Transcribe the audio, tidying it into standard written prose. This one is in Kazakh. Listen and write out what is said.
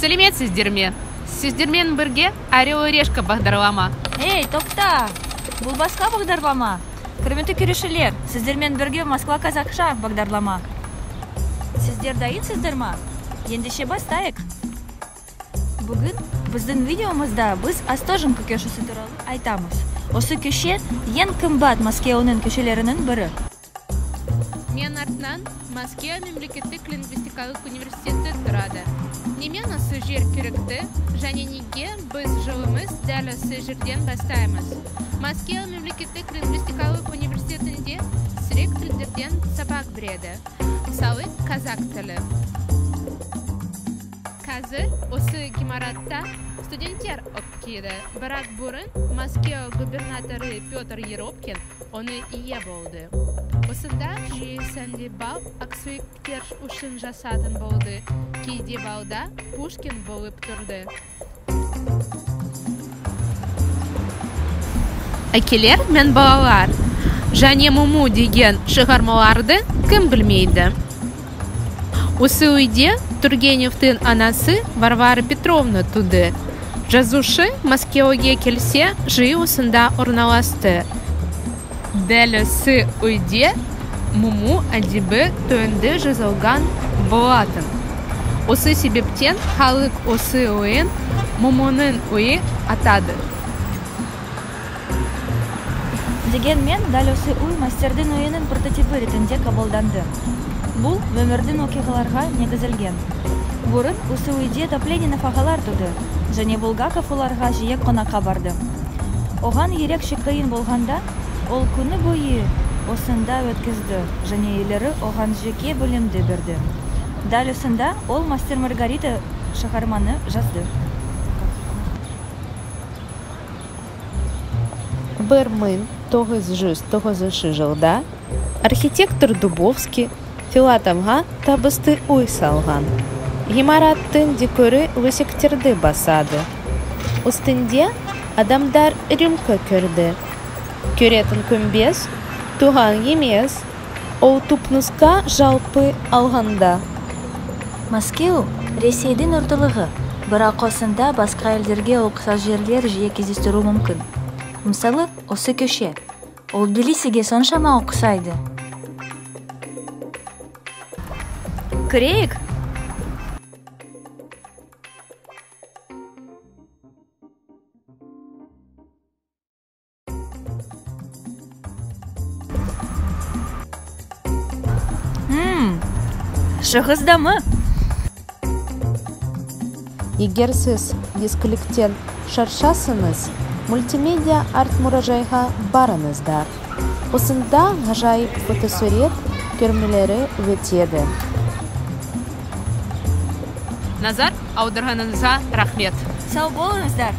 Сәлеметсіздерме? Сіздермен бірге Орел и Решка бағдарлама. Эй, топта! Бұл басқа бағдарлама. Құрметті көрушілер, сіздермен бірге Москва қазақша бағдарлама. Сіздер дайынсыздар ма? Ендеше бастайық. Бүгін біздің видеомызда біз Остоженко көшесі туралы айтамыз. Осы көше ең қымбат Мәскеудің көшелерінің бірі. Мен артынан Мәскеу мемлекеттік лингвистикалық университеті тұрады. Немен осы жер керекті, және неге біз жылымыз дәл осы жерден бастаймыз. Мәскеу мемлекеттік лингвистикалық университетінде сирек тілдерден сабақ береді. Мысалы, казак тілі. Қазір осы ғимаратта студенттер оқиды, бірақ бұрын Мәскеу губернаторы Петр Еропкин оны ие болды. Осында жүйесінде бал ақсүйектер үшін жасатын болды, кейде балда Пушкин болып тұрды. Әкелер мен балалар, және Муму деген шығармаларды кім білмейді? Осы үйде Тургеневтің анасы Варвара Петровна туды. Жазушы Мәскеуге келсе, жиі осында орналасты. Дәл осы үйде Муму әдебі төнді жазылған болатын. Осы себептен халық осы ойын Мумуның ойы атады. Дегенмен, дәл осы үй мастердің ойының прототипі ретінде қабылданды. Бұл өмірдің оқиғаларға негізделген. Бұрын осы үйде отопление нафағалар туды, және Булгаков оларға жиі қонаққа барды. Оған ерекше қиын болғанда, ол күні бойы осында өткізді, және үйлері оған жеке бөлімді берді. Дәл осында ол Мастер Маргарита шығарманы жазды. 1909 жылда архитектор Дубовский Филатовға табысты үй салған. Ғимараттың декоры өсектерді басады. Үстінде адамдар рюмка көрді. Көретін күмбез туған емес, ол түпнұсқа жалпы алғанда. Мәскеу Ресейдің орталығы, бірақ осында басқа елдерге ұқсас жерлер жиі кездестіру мүмкін. Мысалы, осы көше, ол Тбилисиге соншама ұқсайды. Көрейік! Шығыздамы? Егер сіз ескіліктен шаршасыңыз, мультимедиа арт-мұражайға барыңыздар. Осында ғажайып фотосурет көрмелері өтеді. Назар аударғаныңызға рахмет. Сау болыңыздар!